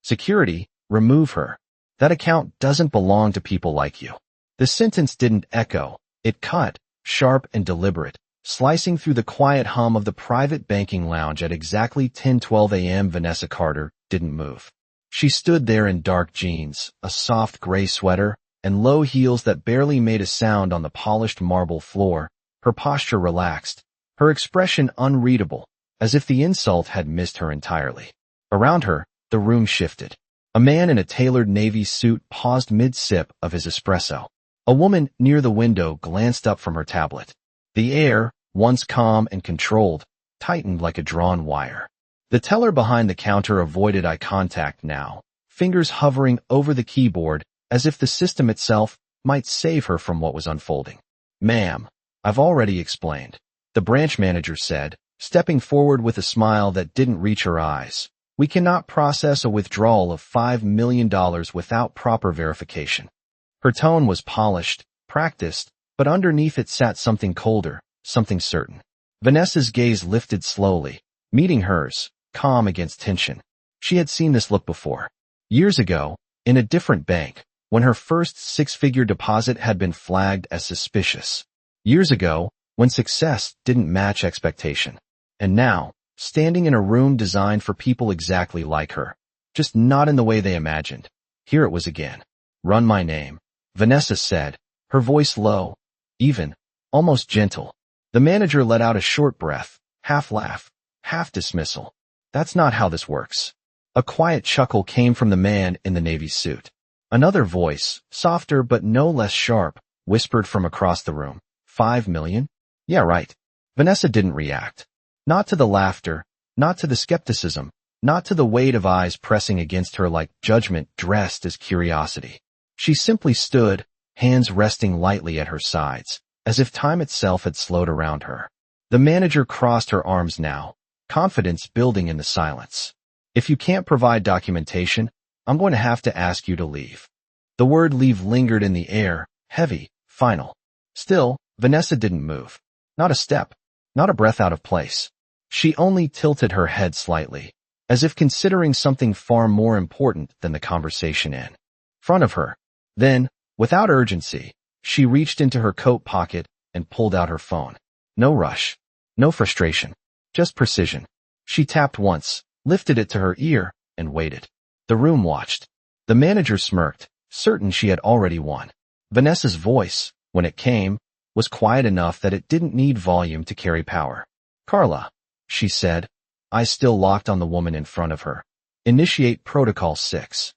Security, remove her. That account doesn't belong to people like you. The sentence didn't echo. It cut, sharp and deliberate, slicing through the quiet hum of the private banking lounge at exactly 10:12 a.m. Vanessa Carter didn't move. She stood there in dark jeans, a soft gray sweater, and low heels that barely made a sound on the polished marble floor, her posture relaxed, her expression unreadable, as if the insult had missed her entirely. Around her, the room shifted. A man in a tailored navy suit paused mid-sip of his espresso. A woman near the window glanced up from her tablet. The air, once calm and controlled, tightened like a drawn wire. The teller behind the counter avoided eye contact now, fingers hovering over the keyboard as if the system itself might save her from what was unfolding. "Ma'am, I've already explained," the branch manager said, stepping forward with a smile that didn't reach her eyes. "We cannot process a withdrawal of $5 million without proper verification." Her tone was polished, practiced, but underneath it sat something colder, something certain. Vanessa's gaze lifted slowly, meeting hers, calm against tension. She had seen this look before. Years ago, in a different bank, when her first six-figure deposit had been flagged as suspicious. Years ago, when success didn't match expectation. And now, standing in a room designed for people exactly like her, just not in the way they imagined. Here it was again. "Run my name," Vanessa said, her voice low, even, almost gentle. The manager let out a short breath, half laugh, half dismissal. "That's not how this works." A quiet chuckle came from the man in the navy suit. Another voice, softer but no less sharp, whispered from across the room. "$5 million? Yeah, right." Vanessa didn't react. Not to the laughter, not to the skepticism, not to the weight of eyes pressing against her like judgment dressed as curiosity. She simply stood, hands resting lightly at her sides, as if time itself had slowed around her. The manager crossed her arms now, confidence building in the silence. "If you can't provide documentation, I'm going to have to ask you to leave." The word leave lingered in the air, heavy, final. Still, Vanessa didn't move. Not a step, not a breath out of place. She only tilted her head slightly, as if considering something far more important than the conversation in front of her. Then, without urgency, she reached into her coat pocket and pulled out her phone. No rush, no frustration, just precision. She tapped once, lifted it to her ear, and waited. The room watched. The manager smirked, certain she had already won. Vanessa's voice, when it came, was quiet enough that it didn't need volume to carry power. "Carla," she said, eyes still locked on the woman in front of her. "Initiate Protocol 6.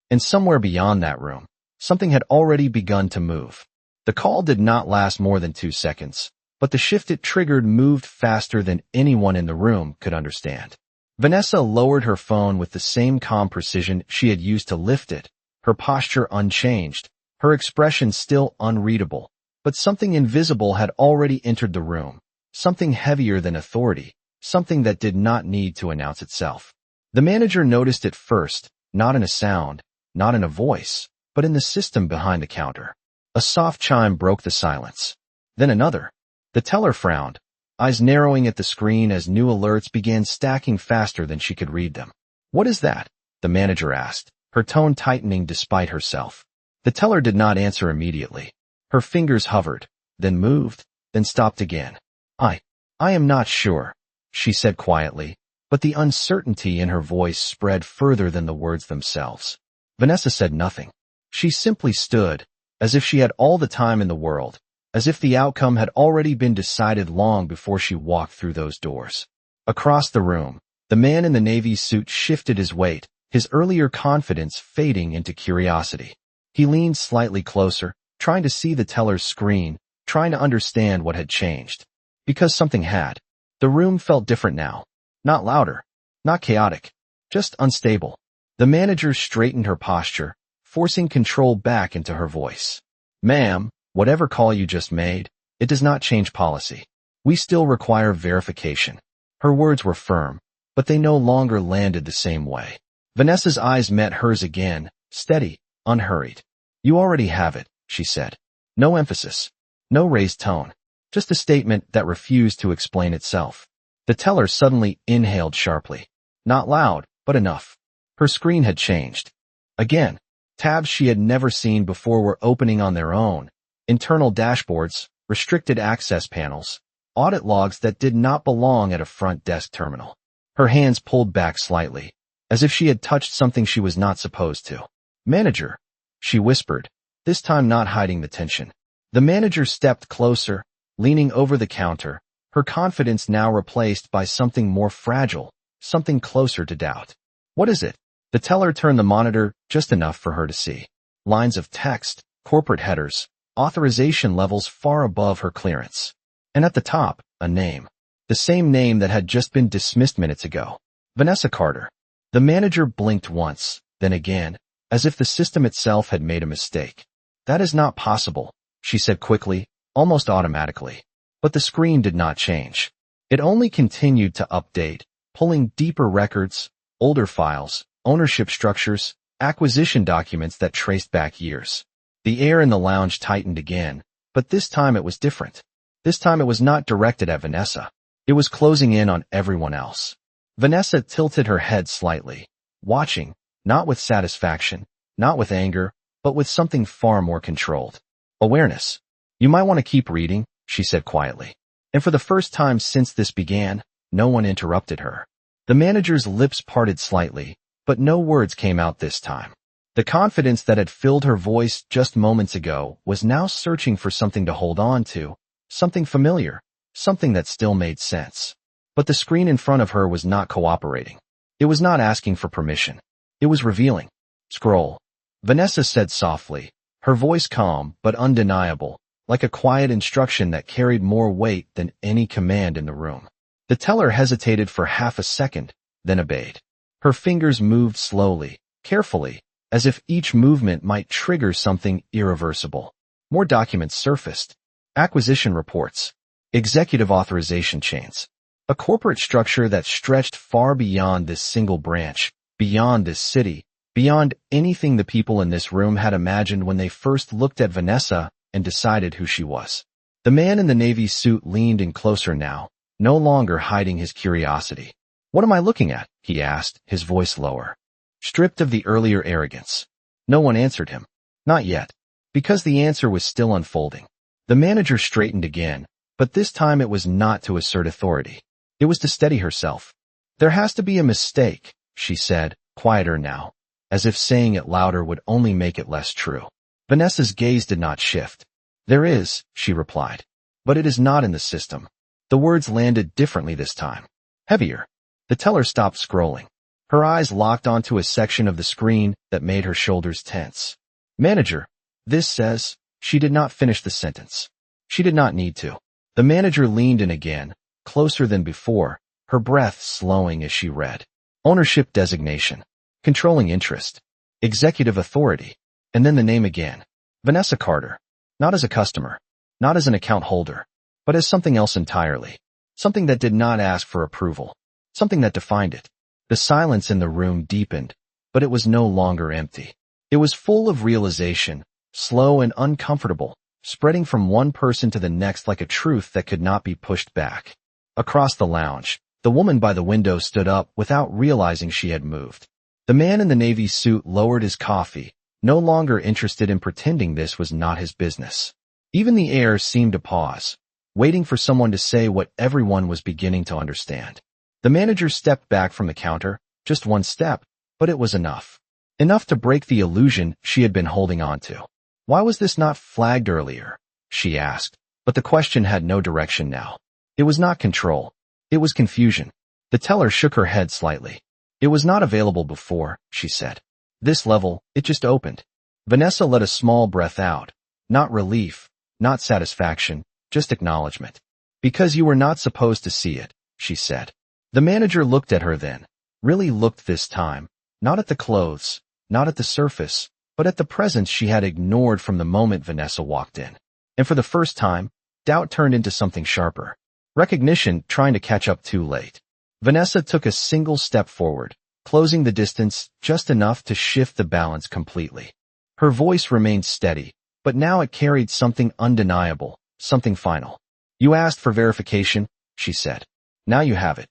And somewhere beyond that room, something had already begun to move. The call did not last more than 2 seconds, but the shift it triggered moved faster than anyone in the room could understand. Vanessa lowered her phone with the same calm precision she had used to lift it, her posture unchanged, her expression still unreadable. But something invisible had already entered the room, something heavier than authority, something that did not need to announce itself. The manager noticed it first, not in a sound, not in a voice, but in the system behind the counter. A soft chime broke the silence. Then another. The teller frowned, eyes narrowing at the screen as new alerts began stacking faster than she could read them. "What is that?" the manager asked, her tone tightening despite herself. The teller did not answer immediately. Her fingers hovered, then moved, then stopped again. I am not sure," she said quietly, but the uncertainty in her voice spread further than the words themselves. Vanessa said nothing. She simply stood, as if she had all the time in the world, as if the outcome had already been decided long before she walked through those doors. Across the room, the man in the navy suit shifted his weight, his earlier confidence fading into curiosity. He leaned slightly closer, trying to see the teller's screen, trying to understand what had changed. Because something had. The room felt different now. Not louder, not chaotic, just unstable. The manager straightened her posture, forcing control back into her voice. "Ma'am, whatever call you just made, it does not change policy. We still require verification." Her words were firm, but they no longer landed the same way. Vanessa's eyes met hers again, steady, unhurried. "You already have it," she said. No emphasis, no raised tone, just a statement that refused to explain itself. The teller suddenly inhaled sharply. Not loud, but enough. Her screen had changed. Again, tabs she had never seen before were opening on their own. Internal dashboards, restricted access panels, audit logs that did not belong at a front desk terminal. Her hands pulled back slightly, as if she had touched something she was not supposed to. "Manager," she whispered, this time not hiding the tension. The manager stepped closer, leaning over the counter, her confidence now replaced by something more fragile, something closer to doubt. "What is it?" The teller turned the monitor just enough for her to see. Lines of text, corporate headers, authorization levels far above her clearance. And at the top, a name. The same name that had just been dismissed minutes ago. Vanessa Carter. The manager blinked once, then again, as if the system itself had made a mistake. "That is not possible," she said quickly, almost automatically. But the screen did not change. It only continued to update, pulling deeper records, older files, ownership structures, acquisition documents that traced back years. The air in the lounge tightened again, but this time it was different. This time it was not directed at Vanessa. It was closing in on everyone else. Vanessa tilted her head slightly, watching, not with satisfaction, not with anger, but with something far more controlled. Awareness. "You might want to keep reading," she said quietly. And for the first time since this began, no one interrupted her. The manager's lips parted slightly, but no words came out this time. The confidence that had filled her voice just moments ago was now searching for something to hold on to, something familiar, something that still made sense. But the screen in front of her was not cooperating. It was not asking for permission. It was revealing. "Scroll," Vanessa said softly, her voice calm but undeniable, like a quiet instruction that carried more weight than any command in the room. The teller hesitated for half a second, then obeyed. Her fingers moved slowly, carefully, as if each movement might trigger something irreversible. More documents surfaced. Acquisition reports. Executive authorization chains. A corporate structure that stretched far beyond this single branch, beyond this city, beyond anything the people in this room had imagined when they first looked at Vanessa and decided who she was. The man in the navy suit leaned in closer now, no longer hiding his curiosity. "What am I looking at?" he asked, his voice lower. Stripped of the earlier arrogance. No one answered him. Not yet. Because the answer was still unfolding. The manager straightened again, but this time it was not to assert authority. It was to steady herself. "There has to be a mistake," she said, quieter now, as if saying it louder would only make it less true. Vanessa's gaze did not shift. "There is," she replied. "But it is not in the system." The words landed differently this time. Heavier. The teller stopped scrolling. Her eyes locked onto a section of the screen that made her shoulders tense. "Manager, this says..." She did not finish the sentence. She did not need to. The manager leaned in again, closer than before, her breath slowing as she read. Ownership designation. Controlling interest. Executive authority. And then the name again. Vanessa Carter. Not as a customer. Not as an account holder. But as something else entirely. Something that did not ask for approval. Something that defined it. The silence in the room deepened, but it was no longer empty. It was full of realization, slow and uncomfortable, spreading from one person to the next like a truth that could not be pushed back. Across the lounge, the woman by the window stood up without realizing she had moved. The man in the navy suit lowered his coffee, no longer interested in pretending this was not his business. Even the air seemed to pause, waiting for someone to say what everyone was beginning to understand. The manager stepped back from the counter, just one step, but it was enough. Enough to break the illusion she had been holding on to. "Why was this not flagged earlier?" she asked, but the question had no direction now. It was not control. It was confusion. The teller shook her head slightly. "It was not available before," she said. "This level, it just opened." Vanessa let a small breath out. Not relief, not satisfaction, just acknowledgement. "Because you were not supposed to see it," she said. The manager looked at her then, really looked this time, not at the clothes, not at the surface, but at the presence she had ignored from the moment Vanessa walked in. And for the first time, doubt turned into something sharper. Recognition trying to catch up too late. Vanessa took a single step forward, closing the distance just enough to shift the balance completely. Her voice remained steady, but now it carried something undeniable, something final. "You asked for verification," she said. "Now you have it."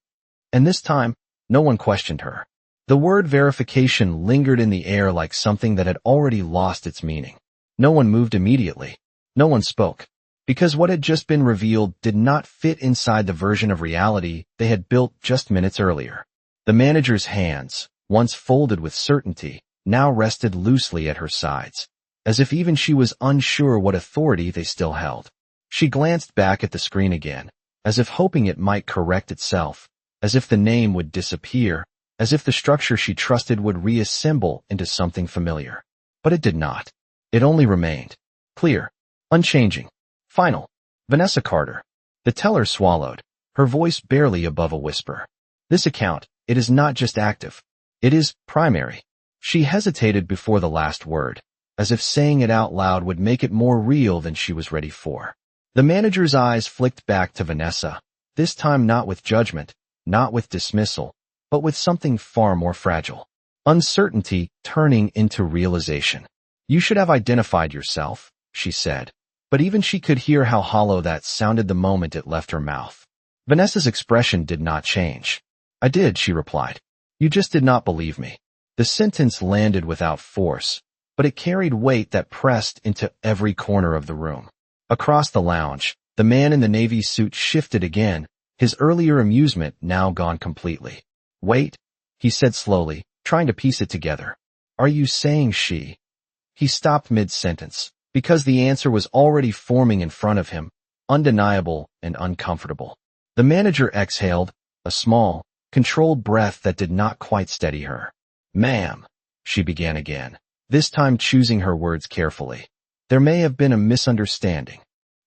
And this time, no one questioned her. The word verification lingered in the air like something that had already lost its meaning. No one moved immediately. No one spoke. Because what had just been revealed did not fit inside the version of reality they had built just minutes earlier. The manager's hands, once folded with certainty, now rested loosely at her sides, as if even she was unsure what authority they still held. She glanced back at the screen again, as if hoping it might correct itself, as if the name would disappear, as if the structure she trusted would reassemble into something familiar. But it did not. It only remained. Clear. Unchanging. Final. Vanessa Carter. The teller swallowed, her voice barely above a whisper. This account, it is not just active. It is primary. She hesitated before the last word, as if saying it out loud would make it more real than she was ready for. The manager's eyes flicked back to Vanessa, this time not with judgment, not with dismissal, but with something far more fragile. Uncertainty turning into realization. You should have identified yourself, she said, but even she could hear how hollow that sounded the moment it left her mouth. Vanessa's expression did not change. I did, she replied. You just did not believe me. The sentence landed without force, but it carried weight that pressed into every corner of the room. Across the lounge, the man in the navy suit shifted again, his earlier amusement now gone completely. Wait, he said slowly, trying to piece it together. Are you saying she? He stopped mid-sentence, because the answer was already forming in front of him, undeniable and uncomfortable. The manager exhaled, a small, controlled breath that did not quite steady her. Ma'am, she began again, this time choosing her words carefully. There may have been a misunderstanding.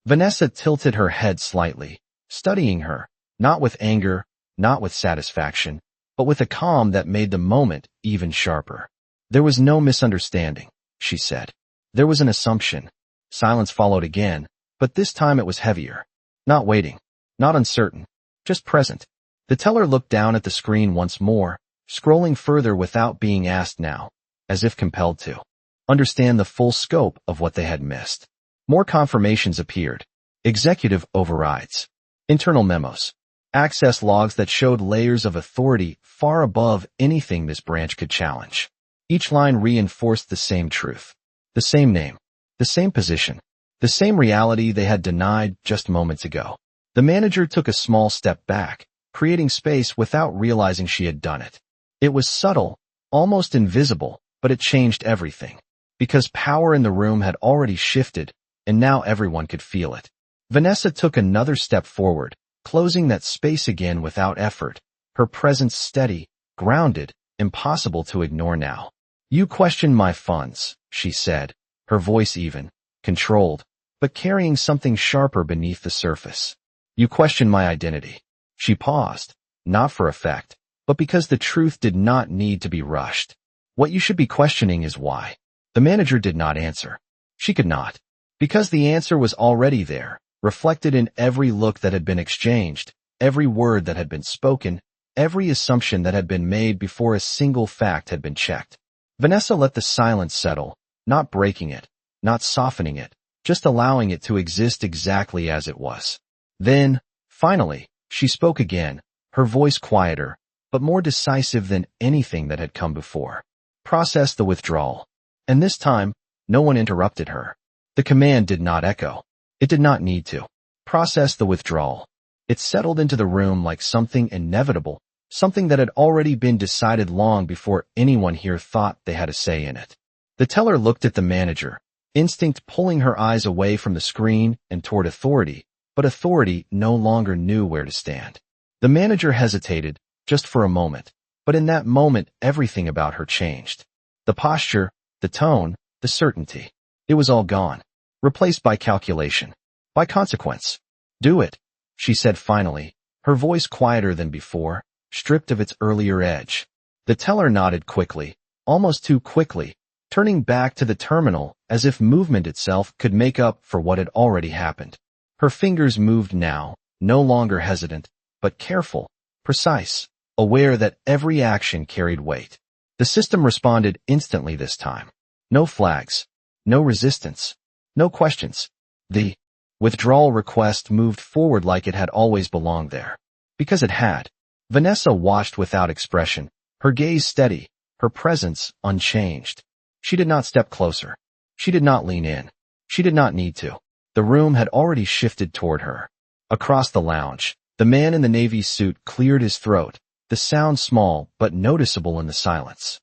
Vanessa tilted her head slightly, studying her, not with anger, not with satisfaction, but with a calm that made the moment even sharper. There was no misunderstanding, she said. There was an assumption. Silence followed again, but this time it was heavier. Not waiting, not uncertain, just present. The teller looked down at the screen once more, scrolling further without being asked now, as if compelled to understand the full scope of what they had missed. More confirmations appeared. Executive overrides. Internal memos. Access logs that showed layers of authority far above anything this branch could challenge. Each line reinforced the same truth. The same name. The same position. The same reality they had denied just moments ago. The manager took a small step back, creating space without realizing she had done it. It was subtle, almost invisible, but it changed everything. Because power in the room had already shifted, and now everyone could feel it. Vanessa took another step forward, closing that space again without effort, her presence steady, grounded, impossible to ignore now. You question my funds, she said, her voice even, controlled, but carrying something sharper beneath the surface. You question my identity. She paused, not for effect, but because the truth did not need to be rushed. What you should be questioning is why. The manager did not answer. She could not. Because the answer was already there, reflected in every look that had been exchanged, every word that had been spoken, every assumption that had been made before a single fact had been checked. Vanessa let the silence settle, not breaking it, not softening it, just allowing it to exist exactly as it was. Then, finally, she spoke again, her voice quieter, but more decisive than anything that had come before. Process the withdrawal. And this time, no one interrupted her. The command did not echo. It did not need to. Process the withdrawal. It settled into the room like something inevitable, something that had already been decided long before anyone here thought they had a say in it. The teller looked at the manager, instinct pulling her eyes away from the screen and toward authority, but authority no longer knew where to stand. The manager hesitated, just for a moment, but in that moment everything about her changed. The posture, the tone, the certainty. It was all gone, replaced by calculation, by consequence. Do it, she said finally, her voice quieter than before, stripped of its earlier edge. The teller nodded quickly, almost too quickly, turning back to the terminal as if movement itself could make up for what had already happened. Her fingers moved now, no longer hesitant, but careful, precise, aware that every action carried weight. The system responded instantly this time. No flags, no resistance, no questions. The withdrawal request moved forward like it had always belonged there. Because it had. Vanessa watched without expression, her gaze steady, her presence unchanged. She did not step closer. She did not lean in. She did not need to. The room had already shifted toward her. Across the lounge, the man in the navy suit cleared his throat, the sound small but noticeable in the silence.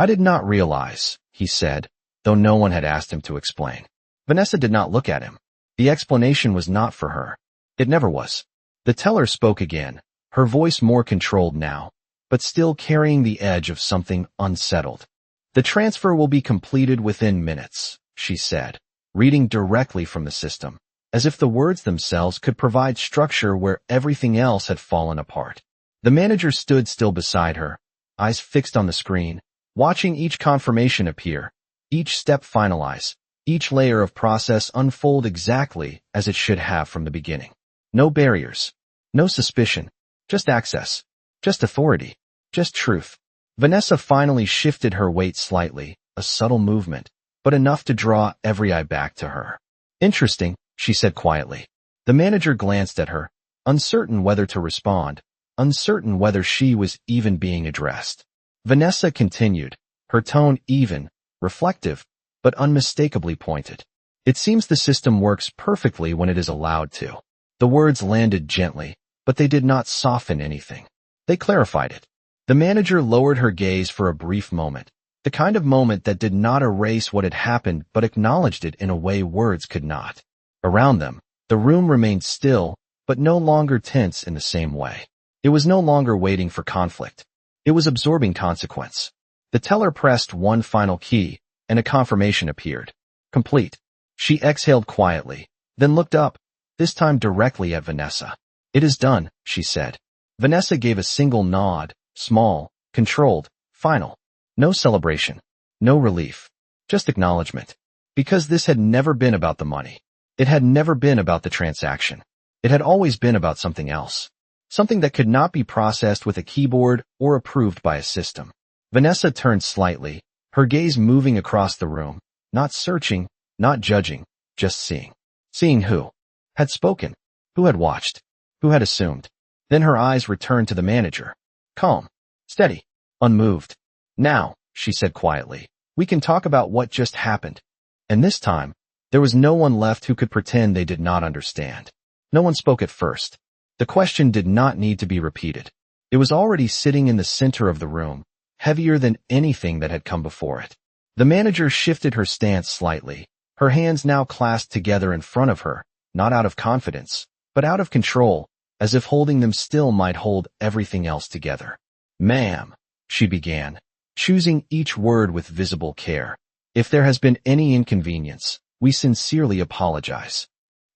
I did not realize, he said, though no one had asked him to explain. Vanessa did not look at him. The explanation was not for her. It never was. The teller spoke again, her voice more controlled now, but still carrying the edge of something unsettled. The transfer will be completed within minutes, she said, reading directly from the system, as if the words themselves could provide structure where everything else had fallen apart. The manager stood still beside her, eyes fixed on the screen, watching each confirmation appear, each step finalize, each layer of process unfold exactly as it should have from the beginning. No barriers, no suspicion, just access, just authority, just truth. Vanessa finally shifted her weight slightly, a subtle movement, but enough to draw every eye back to her. Interesting, she said quietly. The manager glanced at her, uncertain whether to respond, uncertain whether she was even being addressed. Vanessa continued, her tone even, reflective, but unmistakably pointed. It seems the system works perfectly when it is allowed to. The words landed gently, but they did not soften anything. They clarified it. The manager lowered her gaze for a brief moment, the kind of moment that did not erase what had happened but acknowledged it in a way words could not. Around them, the room remained still, but no longer tense in the same way. It was no longer waiting for conflict. It was absorbing consequence. The teller pressed one final key, and a confirmation appeared. Complete. She exhaled quietly, then looked up, this time directly at Vanessa. It is done, she said. Vanessa gave a single nod, small, controlled, final. No celebration. No relief. Just acknowledgement. Because this had never been about the money. It had never been about the transaction. It had always been about something else. Something that could not be processed with a keyboard or approved by a system. Vanessa turned slightly, her gaze moving across the room, not searching, not judging, just seeing. Seeing who had spoken, who had watched, who had assumed. Then her eyes returned to the manager. Calm, steady, unmoved. Now, she said quietly, we can talk about what just happened. And this time, there was no one left who could pretend they did not understand. No one spoke at first. The question did not need to be repeated. It was already sitting in the center of the room, heavier than anything that had come before it. The manager shifted her stance slightly, her hands now clasped together in front of her, not out of confidence, but out of control, as if holding them still might hold everything else together. Ma'am, she began, choosing each word with visible care. If there has been any inconvenience, we sincerely apologize.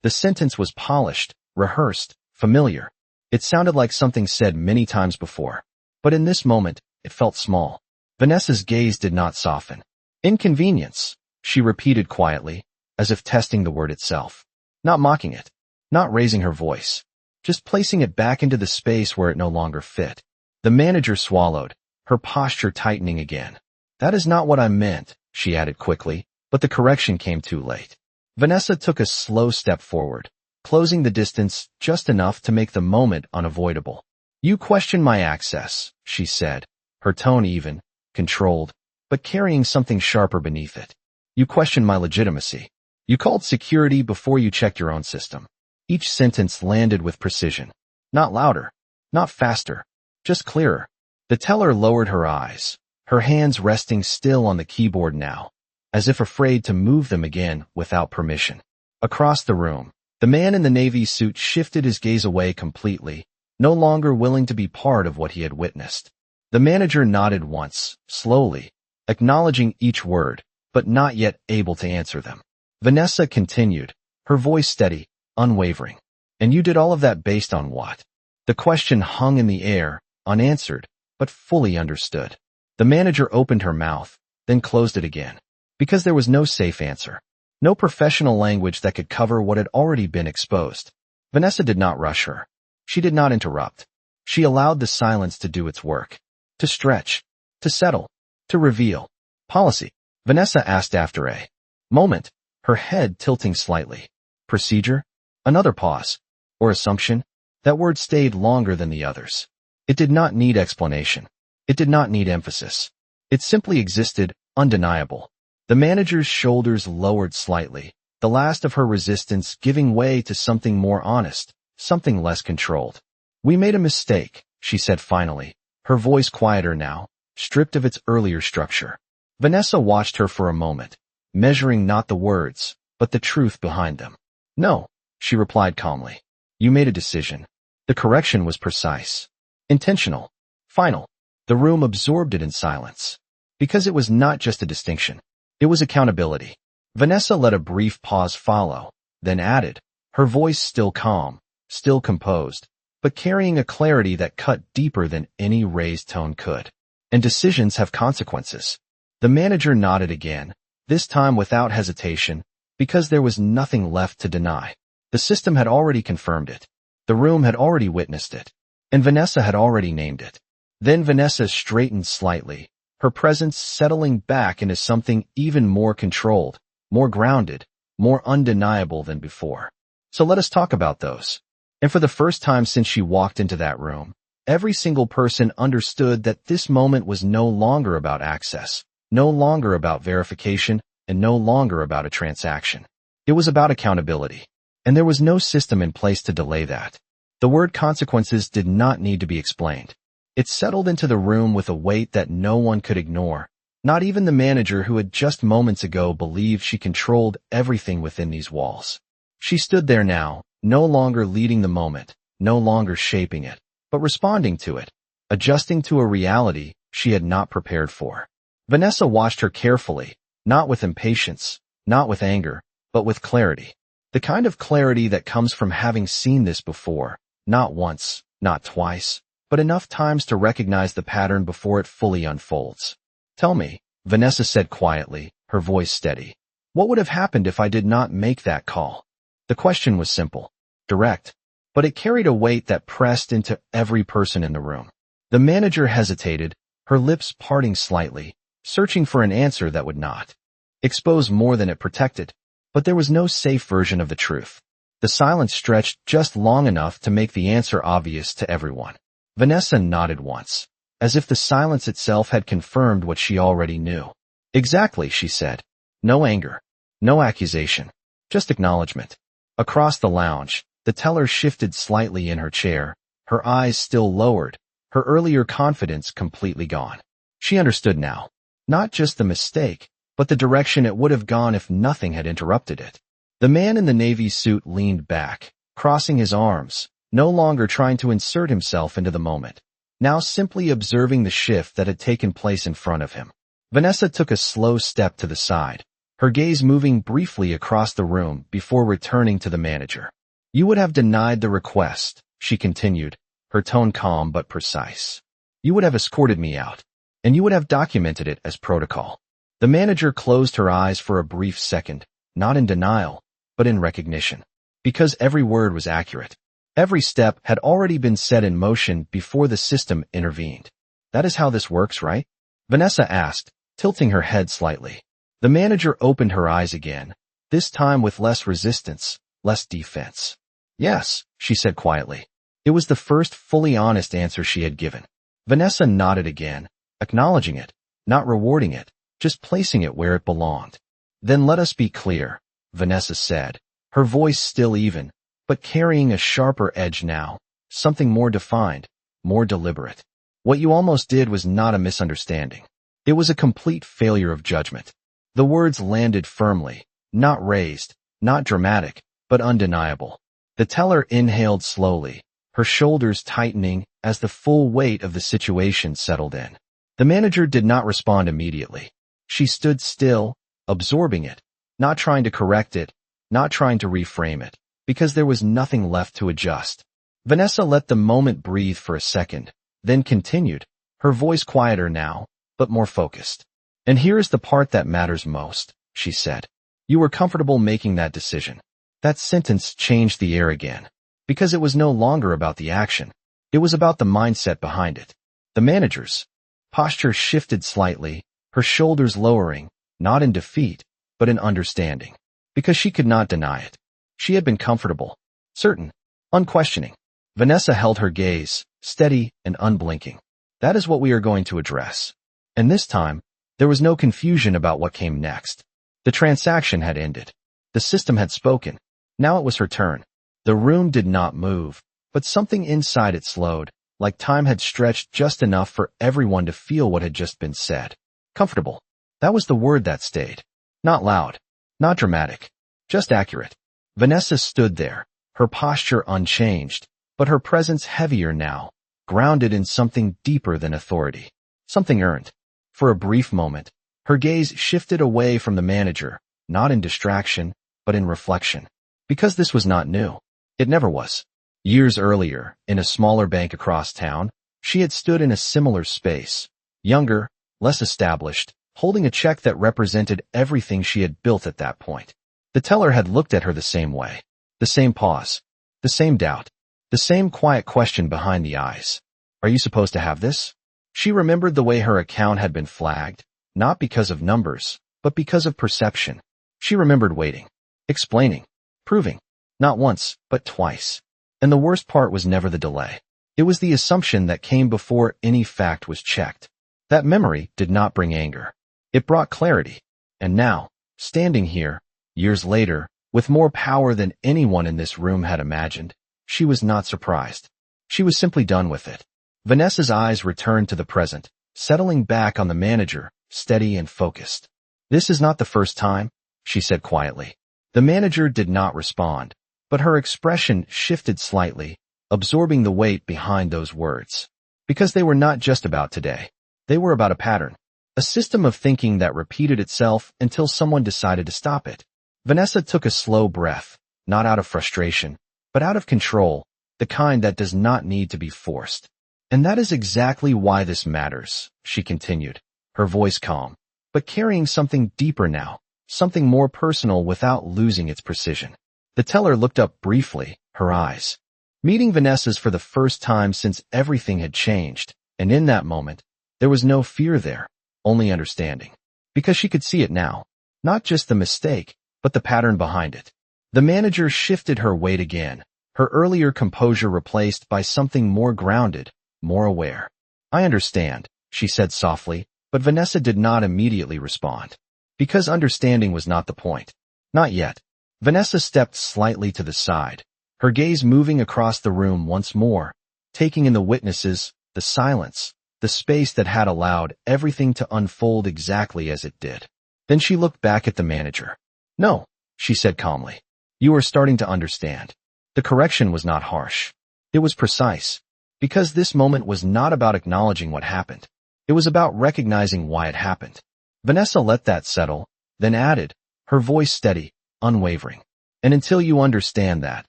The sentence was polished, rehearsed, familiar. It sounded like something said many times before. But in this moment, it felt small. Vanessa's gaze did not soften. Inconvenience, she repeated quietly, as if testing the word itself. Not mocking it. Not raising her voice. Just placing it back into the space where it no longer fit. The manager swallowed, her posture tightening again. That is not what I meant, she added quickly, but the correction came too late. Vanessa took a slow step forward, closing the distance just enough to make the moment unavoidable. You question my access, she said, her tone even, controlled, but carrying something sharper beneath it. You question my legitimacy. You called security before you checked your own system. Each sentence landed with precision. Not louder, not faster, just clearer. The teller lowered her eyes, her hands resting still on the keyboard now, as if afraid to move them again without permission. Across the room, the man in the navy suit shifted his gaze away completely, no longer willing to be part of what he had witnessed. The manager nodded once, slowly, acknowledging each word, but not yet able to answer them. Vanessa continued, her voice steady, unwavering. And you did all of that based on what? The question hung in the air, unanswered, but fully understood. The manager opened her mouth, then closed it again. Because there was no safe answer. No professional language that could cover what had already been exposed. Vanessa did not rush her. She did not interrupt. She allowed the silence to do its work. To stretch. To settle. To reveal. Policy. Vanessa asked after a moment, her head tilting slightly. Procedure? Another pause. Or assumption? That word stayed longer than the others. It did not need explanation. It did not need emphasis. It simply existed, undeniable. The manager's shoulders lowered slightly, the last of her resistance giving way to something more honest, something less controlled. "We made a mistake," she said finally, her voice quieter now, stripped of its earlier structure. Vanessa watched her for a moment, measuring not the words, but the truth behind them. "No," she replied calmly. "You made a decision." The correction was precise, intentional, final. The room absorbed it in silence. Because it was not just a distinction. It was accountability. Vanessa let a brief pause follow, then added, her voice still calm, still composed, but carrying a clarity that cut deeper than any raised tone could. "And decisions have consequences." The manager nodded again, this time without hesitation, because there was nothing left to deny. The system had already confirmed it. The room had already witnessed it. And Vanessa had already named it. Then Vanessa straightened slightly, her presence settling back into something even more controlled, more grounded, more undeniable than before. "So let us talk about those." And for the first time since she walked into that room, every single person understood that this moment was no longer about access, no longer about verification, and no longer about a transaction. It was about accountability. And there was no system in place to delay that. The word consequences did not need to be explained. It settled into the room with a weight that no one could ignore, not even the manager who had just moments ago believed she controlled everything within these walls. She stood there now, no longer leading the moment, no longer shaping it, but responding to it, adjusting to a reality she had not prepared for. Vanessa watched her carefully, not with impatience, not with anger, but with clarity. The kind of clarity that comes from having seen this before, not once, not twice, but enough times to recognize the pattern before it fully unfolds. "Tell me," Vanessa said quietly, her voice steady. "What would have happened if I did not make that call?" The question was simple, direct, but it carried a weight that pressed into every person in the room. The manager hesitated, her lips parting slightly, searching for an answer that would not expose more than it protected. But there was no safe version of the truth. The silence stretched just long enough to make the answer obvious to everyone. Vanessa nodded once, as if the silence itself had confirmed what she already knew. "Exactly," she said. No anger, no accusation, just acknowledgement. Across the lounge, the teller shifted slightly in her chair, her eyes still lowered, her earlier confidence completely gone. She understood now. Not just the mistake, but the direction it would have gone if nothing had interrupted it. The man in the navy suit leaned back, crossing his arms, no longer trying to insert himself into the moment, now simply observing the shift that had taken place in front of him. Vanessa took a slow step to the side, her gaze moving briefly across the room before returning to the manager. "You would have denied the request," she continued, her tone calm but precise. "You would have escorted me out, and you would have documented it as protocol." The manager closed her eyes for a brief second, not in denial, but in recognition. Because every word was accurate. Every step had already been set in motion before the system intervened. "That is how this works, right?" Vanessa asked, tilting her head slightly. The manager opened her eyes again, this time with less resistance, less defense. "Yes," she said quietly. It was the first fully honest answer she had given. Vanessa nodded again, acknowledging it, not rewarding it, just placing it where it belonged. "Then let us be clear," Vanessa said, her voice still even, but carrying a sharper edge now, something more defined, more deliberate. "What you almost did was not a misunderstanding. It was a complete failure of judgment." The words landed firmly, not raised, not dramatic, but undeniable. The teller inhaled slowly, her shoulders tightening as the full weight of the situation settled in. The manager did not respond immediately. She stood still, absorbing it, not trying to correct it, not trying to reframe it, because there was nothing left to adjust. Vanessa let the moment breathe for a second, then continued, her voice quieter now, but more focused. "And here is the part that matters most," she said. "You were comfortable making that decision." That sentence changed the air again, because it was no longer about the action. It was about the mindset behind it. The manager's posture shifted slightly, her shoulders lowering, not in defeat, but in understanding. Because she could not deny it. She had been comfortable, certain, unquestioning. Vanessa held her gaze, steady and unblinking. That is what we are going to address. And this time, there was no confusion about what came next. The transaction had ended. The system had spoken. Now it was her turn. The room did not move, but something inside it slowed, like time had stretched just enough for everyone to feel what had just been said. Comfortable. That was the word that stayed. Not loud. Not dramatic. Just accurate. Vanessa stood there, her posture unchanged, but her presence heavier now, grounded in something deeper than authority. Something earned. For a brief moment, her gaze shifted away from the manager, not in distraction, but in reflection. Because this was not new. It never was. Years earlier, in a smaller bank across town, she had stood in a similar space, younger, less established, holding a check that represented everything she had built at that point. The teller had looked at her the same way. The same pause. The same doubt. The same quiet question behind the eyes. Are you supposed to have this? She remembered the way her account had been flagged, not because of numbers, but because of perception. She remembered waiting, explaining, proving, not once, but twice. And the worst part was never the delay. It was the assumption that came before any fact was checked. That memory did not bring anger. It brought clarity. And now, standing here, years later, with more power than anyone in this room had imagined, she was not surprised. She was simply done with it. Vanessa's eyes returned to the present, settling back on the manager, steady and focused. This is not the first time, she said quietly. The manager did not respond, but her expression shifted slightly, absorbing the weight behind those words. Because they were not just about today. They were about a pattern. A system of thinking that repeated itself until someone decided to stop it. Vanessa took a slow breath, not out of frustration, but out of control, the kind that does not need to be forced. And that is exactly why this matters, she continued, her voice calm, but carrying something deeper now, something more personal without losing its precision. The teller looked up briefly, her eyes meeting Vanessa's for the first time since everything had changed, and in that moment, there was no fear there, only understanding. Because she could see it now, not just the mistake, but the pattern behind it. The manager shifted her weight again, her earlier composure replaced by something more grounded, more aware. I understand, she said softly, but Vanessa did not immediately respond. Because understanding was not the point. Not yet. Vanessa stepped slightly to the side, her gaze moving across the room once more, taking in the witnesses, the silence, the space that had allowed everything to unfold exactly as it did. Then she looked back at the manager. No, she said calmly. You are starting to understand. The correction was not harsh. It was precise. Because this moment was not about acknowledging what happened. It was about recognizing why it happened. Vanessa let that settle, then added, her voice steady, unwavering. And until you understand that,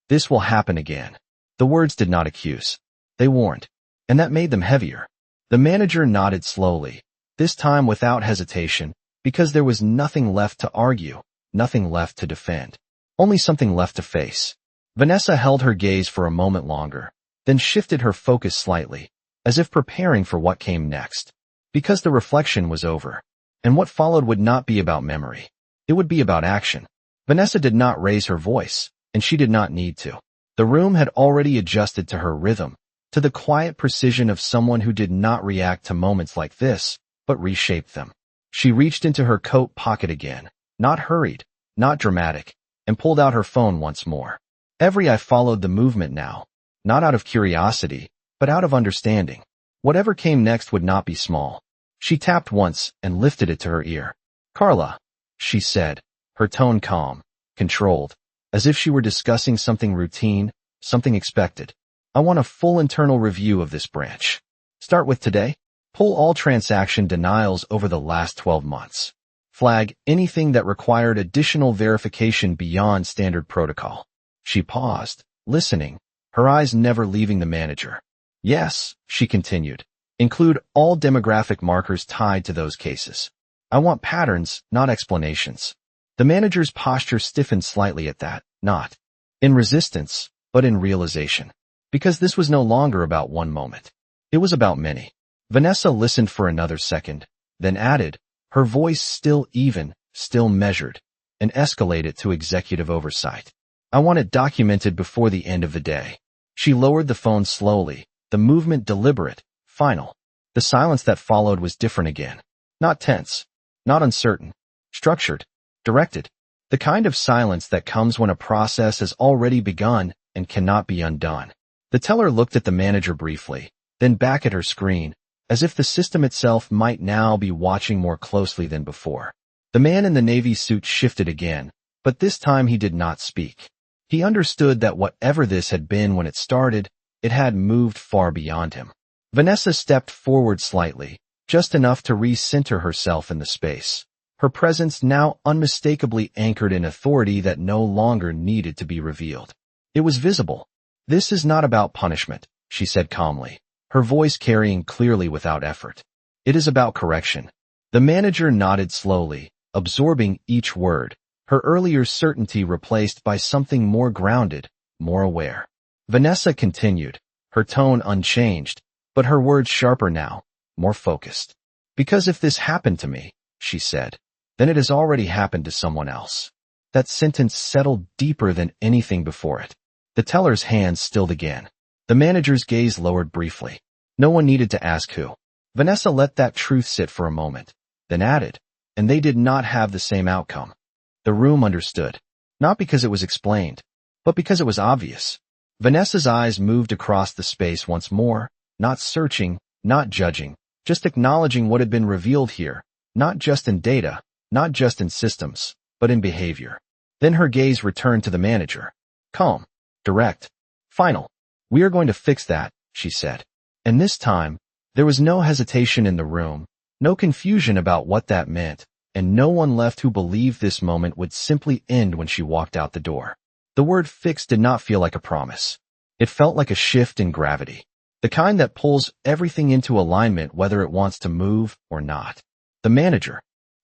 this will happen again. The words did not accuse. They warned. And that made them heavier. The manager nodded slowly, this time without hesitation, because there was nothing left to argue, nothing left to defend. Only something left to face. Vanessa held her gaze for a moment longer, then shifted her focus slightly, as if preparing for what came next. Because the reflection was over. And what followed would not be about memory. It would be about action. Vanessa did not raise her voice, and she did not need to. The room had already adjusted to her rhythm, to the quiet precision of someone who did not react to moments like this, but reshaped them. She reached into her coat pocket again, not hurried, not dramatic, and pulled out her phone once more. Every eye followed the movement now, not out of curiosity, but out of understanding. Whatever came next would not be small. She tapped once and lifted it to her ear. Carla, she said, her tone calm, controlled, as if she were discussing something routine, something expected. I want a full internal review of this branch. Start with today. Pull all transaction denials over the last 12 months. Flag anything that required additional verification beyond standard protocol. She paused, listening, her eyes never leaving the manager. Yes, she continued. Include all demographic markers tied to those cases. I want patterns, not explanations. The manager's posture stiffened slightly at that, not in resistance, but in realization. Because this was no longer about one moment. It was about many. Vanessa listened for another second, then added, her voice still even, still measured, and escalated to executive oversight. I want it documented before the end of the day. She lowered the phone slowly, the movement deliberate, final. The silence that followed was different again. Not tense, not uncertain, structured, directed. The kind of silence that comes when a process has already begun and cannot be undone. The teller looked at the manager briefly, then back at her screen, as if the system itself might now be watching more closely than before. The man in the navy suit shifted again, but this time he did not speak. He understood that whatever this had been when it started, it had moved far beyond him. Vanessa stepped forward slightly, just enough to re-center herself in the space. Her presence now unmistakably anchored in authority that no longer needed to be revealed. It was visible. "This is not about punishment," she said calmly, her voice carrying clearly without effort. "It is about correction." The manager nodded slowly, absorbing each word, her earlier certainty replaced by something more grounded, more aware. Vanessa continued, her tone unchanged, but her words sharper now, more focused. "Because if this happened to me," she said, "then it has already happened to someone else." That sentence settled deeper than anything before it. The teller's hands stilled again. The manager's gaze lowered briefly. No one needed to ask who. Vanessa let that truth sit for a moment, then added, "And they did not have the same outcome." The room understood. Not because it was explained, but because it was obvious. Vanessa's eyes moved across the space once more, not searching, not judging, just acknowledging what had been revealed here, not just in data, not just in systems, but in behavior. Then her gaze returned to the manager. Calm, direct, final. "We are going to fix that," she said. And this time, there was no hesitation in the room, no confusion about what that meant, and no one left who believed this moment would simply end when she walked out the door. The word fix did not feel like a promise. It felt like a shift in gravity, the kind that pulls everything into alignment whether it wants to move or not. The manager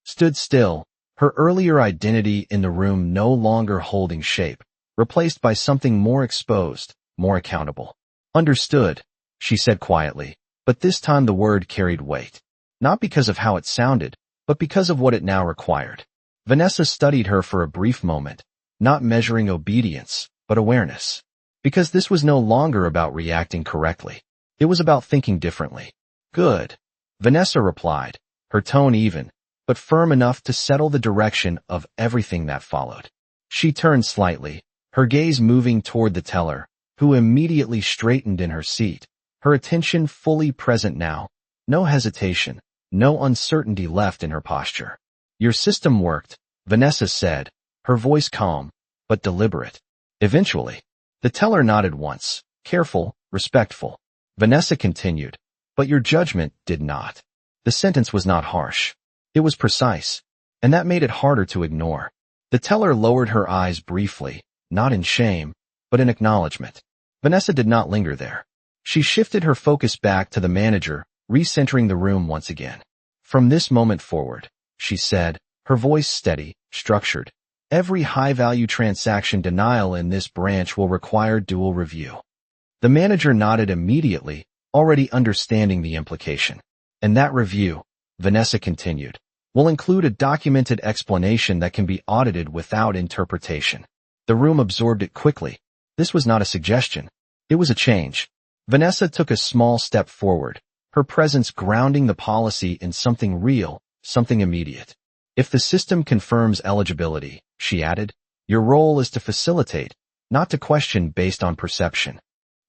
stood still, her earlier identity in the room no longer holding shape, replaced by something more exposed, more accountable. "Understood," she said quietly, but this time the word carried weight. Not because of how it sounded, but because of what it now required. Vanessa studied her for a brief moment, not measuring obedience, but awareness. Because this was no longer about reacting correctly. It was about thinking differently. "Good," Vanessa replied, her tone even, but firm enough to settle the direction of everything that followed. She turned slightly, her gaze moving toward the teller, who immediately straightened in her seat, her attention fully present now, no hesitation, no uncertainty left in her posture. "Your system worked," Vanessa said, her voice calm, but deliberate. Eventually, the teller nodded once, careful, respectful. Vanessa continued, "But your judgment did not." The sentence was not harsh. It was precise, and that made it harder to ignore. The teller lowered her eyes briefly, not in shame, but in acknowledgement. Vanessa did not linger there. She shifted her focus back to the manager, recentering the room once again. "From this moment forward," she said, her voice steady, structured, "every high-value transaction denial in this branch will require dual review." The manager nodded immediately, already understanding the implication. "And that review," Vanessa continued, "will include a documented explanation that can be audited without interpretation." The room absorbed it quickly. This was not a suggestion. It was a change. Vanessa took a small step forward, her presence grounding the policy in something real, something immediate. "If the system confirms eligibility," she added, "your role is to facilitate, not to question based on perception."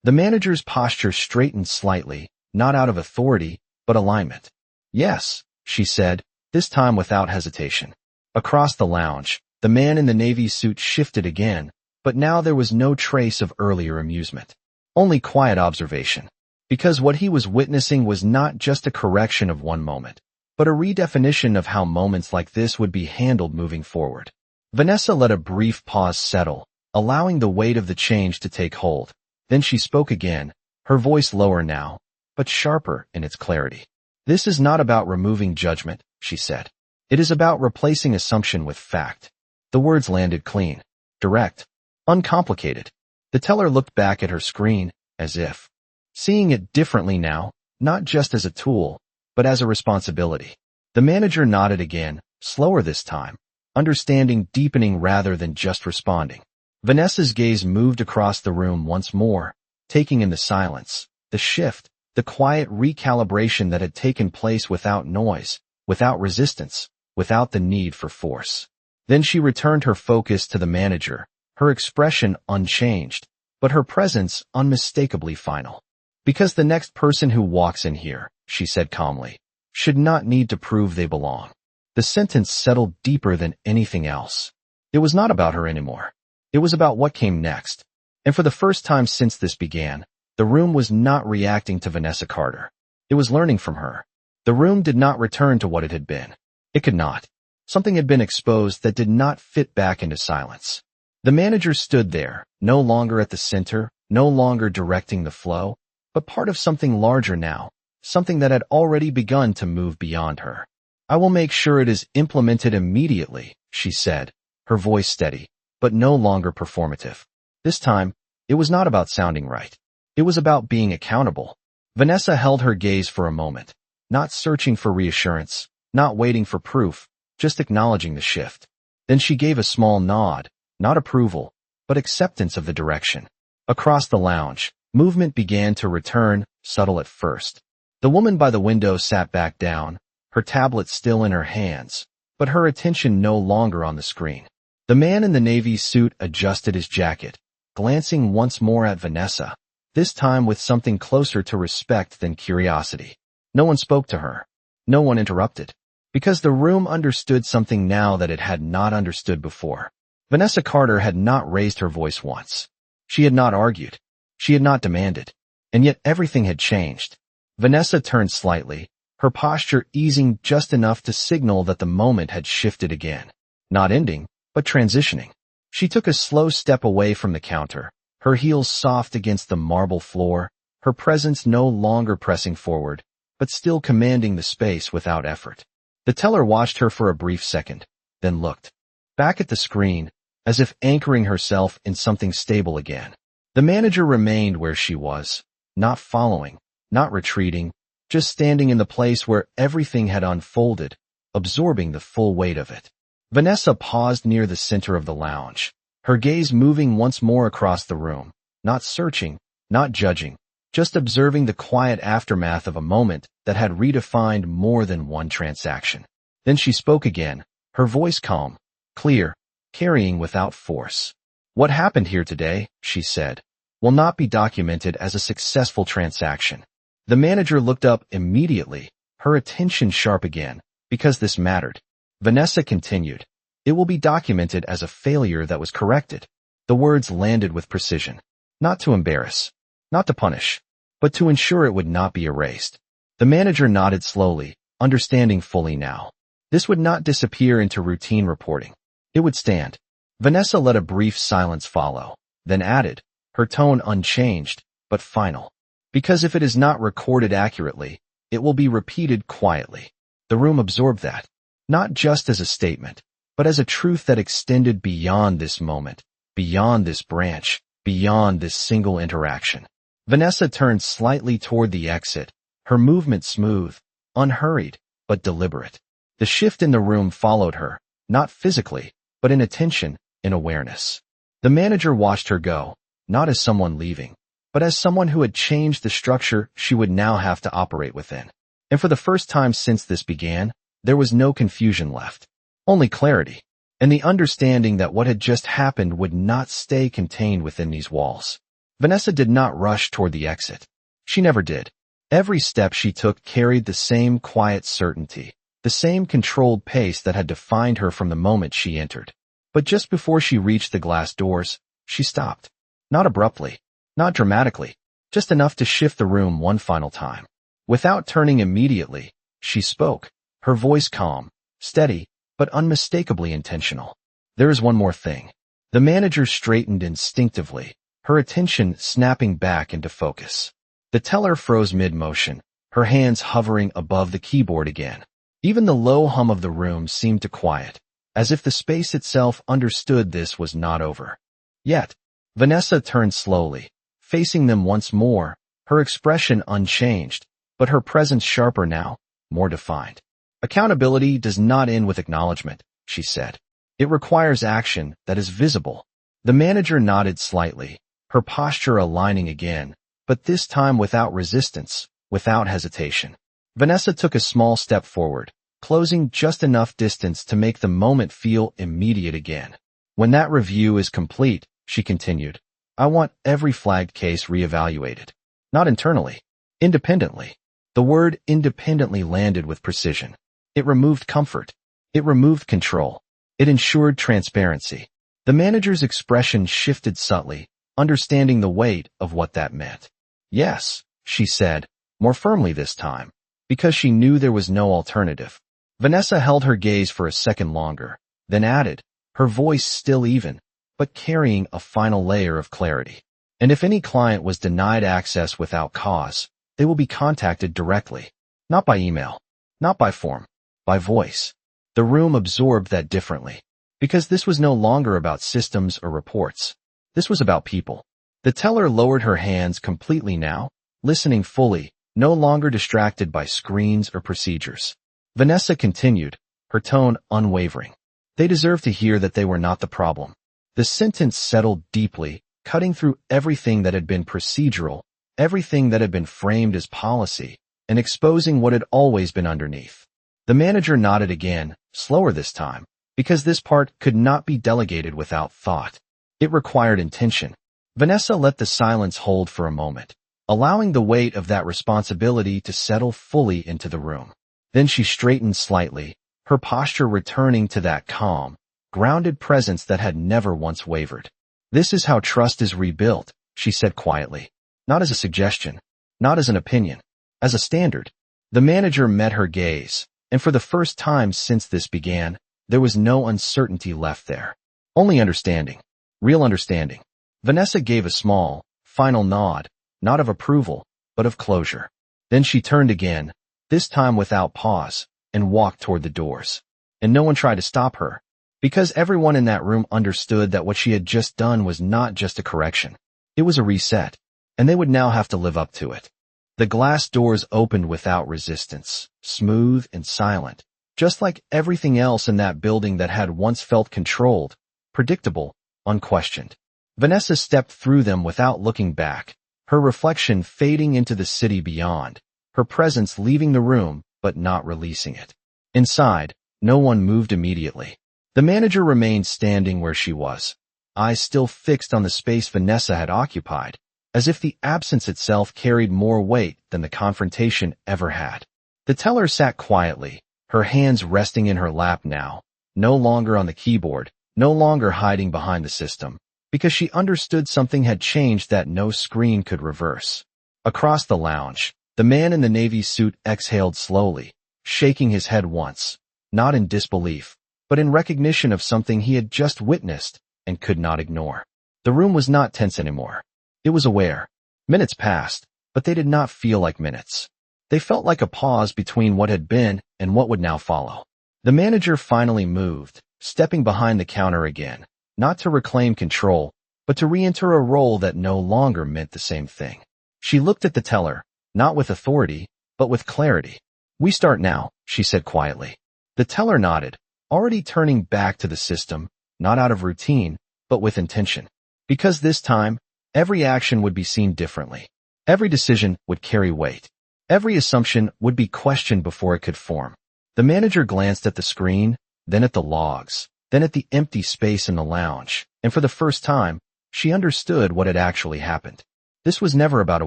The manager's posture straightened slightly, not out of authority, but alignment. "Yes," she said, this time without hesitation. Across the lounge, the man in the navy suit shifted again, but now there was no trace of earlier amusement. Only quiet observation. Because what he was witnessing was not just a correction of one moment, but a redefinition of how moments like this would be handled moving forward. Vanessa let a brief pause settle, allowing the weight of the change to take hold. Then she spoke again, her voice lower now, but sharper in its clarity. "This is not about removing judgment," she said. "It is about replacing assumption with fact." The words landed clean, direct, uncomplicated. The teller looked back at her screen, as if seeing it differently now, not just as a tool, but as a responsibility. The manager nodded again, slower this time, understanding deepening rather than just responding. Vanessa's gaze moved across the room once more, taking in the silence, the shift, the quiet recalibration that had taken place without noise, without resistance, without the need for force. Then she returned her focus to the manager, her expression unchanged, but her presence unmistakably final. Because the next person who walks in here, she said calmly, should not need to prove they belong. The sentence settled deeper than anything else. It was not about her anymore. It was about what came next. And for the first time since this began, the room was not reacting to Vanessa Carter. It was learning from her. The room did not return to what it had been. It could not. Something had been exposed that did not fit back into silence. The manager stood there, no longer at the center, no longer directing the flow, but part of something larger now, something that had already begun to move beyond her. I will make sure it is implemented immediately, she said, her voice steady, but no longer performative. This time, it was not about sounding right. It was about being accountable. Vanessa held her gaze for a moment, not searching for reassurance, not waiting for proof, just acknowledging the shift. Then she gave a small nod, not approval, but acceptance of the direction. Across the lounge, movement began to return, subtle at first. The woman by the window sat back down, her tablet still in her hands, but her attention no longer on the screen. The man in the navy suit adjusted his jacket, glancing once more at Vanessa, this time with something closer to respect than curiosity. No one spoke to her. No one interrupted. Because the room understood something now that it had not understood before. Vanessa Carter had not raised her voice once. She had not argued. She had not demanded. And yet everything had changed. Vanessa turned slightly, her posture easing just enough to signal that the moment had shifted again. Not ending, but transitioning. She took a slow step away from the counter, her heels soft against the marble floor, her presence no longer pressing forward, but still commanding the space without effort. The teller watched her for a brief second, then looked back at the screen, as if anchoring herself in something stable again. The manager remained where she was, not following, not retreating, just standing in the place where everything had unfolded, absorbing the full weight of it. Vanessa paused near the center of the lounge, her gaze moving once more across the room, not searching, not judging, just observing the quiet aftermath of a moment that had redefined more than one transaction. Then she spoke again, her voice calm, clear, carrying without force. What happened here today, she said, will not be documented as a successful transaction. The manager looked up immediately, her attention sharp again, because this mattered. Vanessa continued, it will be documented as a failure that was corrected. The words landed with precision. Not to embarrass, not to punish, but to ensure it would not be erased. The manager nodded slowly, understanding fully now. This would not disappear into routine reporting. It would stand. Vanessa let a brief silence follow, then added, her tone unchanged, but final. Because if it is not recorded accurately, it will be repeated quietly. The room absorbed that, not just as a statement, but as a truth that extended beyond this moment, beyond this branch, beyond this single interaction. Vanessa turned slightly toward the exit, her movement smooth, unhurried, but deliberate. The shift in the room followed her, not physically, but in attention, in awareness. The manager watched her go, not as someone leaving, but as someone who had changed the structure she would now have to operate within. And for the first time since this began, there was no confusion left. Only clarity, and the understanding that what had just happened would not stay contained within these walls. Vanessa did not rush toward the exit. She never did. Every step she took carried the same quiet certainty, the same controlled pace that had defined her from the moment she entered. But just before she reached the glass doors, she stopped. Not abruptly, not dramatically, just enough to shift the room one final time. Without turning immediately, she spoke, her voice calm, steady, but unmistakably intentional. There is one more thing. The manager straightened instinctively, her attention snapping back into focus. The teller froze mid-motion, her hands hovering above the keyboard again. Even the low hum of the room seemed to quiet, as if the space itself understood this was not over. Yet, Vanessa turned slowly, facing them once more, her expression unchanged, but her presence sharper now, more defined. Accountability does not end with acknowledgement, she said. It requires action that is visible. The manager nodded slightly, her posture aligning again, but this time without resistance, without hesitation. Vanessa took a small step forward, closing just enough distance to make the moment feel immediate again. When that review is complete, she continued, I want every flagged case reevaluated. Not internally. Independently. The word independently landed with precision. It removed comfort. It removed control. It ensured transparency. The manager's expression shifted subtly, understanding the weight of what that meant. Yes, she said, more firmly this time, because she knew there was no alternative. Vanessa held her gaze for a second longer, then added, her voice still even, but carrying a final layer of clarity. And if any client was denied access without cause, they will be contacted directly. Not by email, not by form, by voice. The room absorbed that differently, because this was no longer about systems or reports. This was about people. The teller lowered her hands completely now, listening fully, no longer distracted by screens or procedures. Vanessa continued, her tone unwavering. They deserve to hear that they were not the problem. The sentence settled deeply, cutting through everything that had been procedural, everything that had been framed as policy, and exposing what had always been underneath. The manager nodded again, slower this time, because this part could not be delegated without thought. It required intention. Vanessa let the silence hold for a moment, allowing the weight of that responsibility to settle fully into the room. Then she straightened slightly, her posture returning to that calm, grounded presence that had never once wavered. This is how trust is rebuilt, she said quietly. Not as a suggestion, not as an opinion, as a standard. The manager met her gaze, and for the first time since this began, there was no uncertainty left there. Only understanding. Real understanding. Vanessa gave a small, final nod, not of approval, but of closure. Then she turned again, this time without pause, and walked toward the doors. And no one tried to stop her, because everyone in that room understood that what she had just done was not just a correction. It was a reset, and they would now have to live up to it. The glass doors opened without resistance, smooth and silent, just like everything else in that building that had once felt controlled, predictable, unquestioned. Vanessa stepped through them without looking back, her reflection fading into the city beyond, her presence leaving the room but not releasing it. Inside, no one moved immediately. The manager remained standing where she was, eyes still fixed on the space Vanessa had occupied, as if the absence itself carried more weight than the confrontation ever had. The teller sat quietly, her hands resting in her lap now, no longer on the keyboard, no longer hiding behind the system, because she understood something had changed that no screen could reverse. Across the lounge, the man in the navy suit exhaled slowly, shaking his head once, not in disbelief, but in recognition of something he had just witnessed and could not ignore. The room was not tense anymore. It was aware. Minutes passed, but they did not feel like minutes. They felt like a pause between what had been and what would now follow. The manager finally moved, stepping behind the counter again, not to reclaim control, but to re-enter a role that no longer meant the same thing. She looked at the teller, not with authority, but with clarity. We start now, she said quietly. The teller nodded, already turning back to the system, not out of routine, but with intention. Because this time, every action would be seen differently. Every decision would carry weight. Every assumption would be questioned before it could form. The manager glanced at the screen, then at the logs, then at the empty space in the lounge, and for the first time, she understood what had actually happened. This was never about a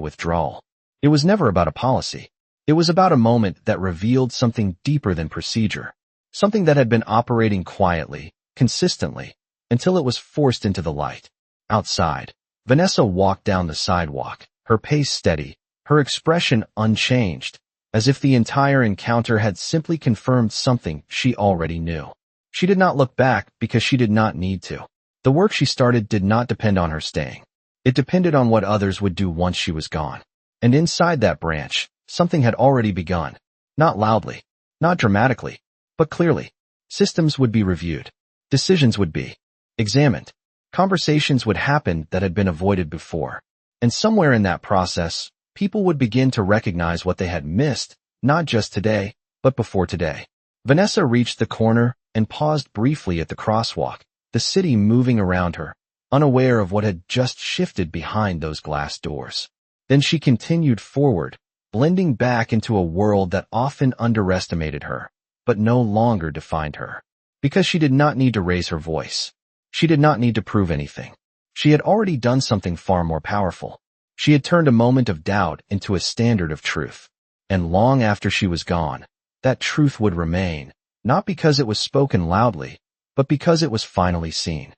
withdrawal. It was never about a policy. It was about a moment that revealed something deeper than procedure, something that had been operating quietly, consistently, until it was forced into the light. Outside, Vanessa walked down the sidewalk, her pace steady, her expression unchanged, as if the entire encounter had simply confirmed something she already knew. She did not look back because she did not need to. The work she started did not depend on her staying. It depended on what others would do once she was gone. And inside that branch, something had already begun. Not loudly, not dramatically, but clearly. Systems would be reviewed. Decisions would be examined. Conversations would happen that had been avoided before. And somewhere in that process, people would begin to recognize what they had missed, not just today, but before today. Vanessa reached the corner and paused briefly at the crosswalk, the city moving around her, unaware of what had just shifted behind those glass doors. Then she continued forward, blending back into a world that often underestimated her, but no longer defined her. Because she did not need to raise her voice. She did not need to prove anything. She had already done something far more powerful. She had turned a moment of doubt into a standard of truth. And long after she was gone, that truth would remain, not because it was spoken loudly, but because it was finally seen.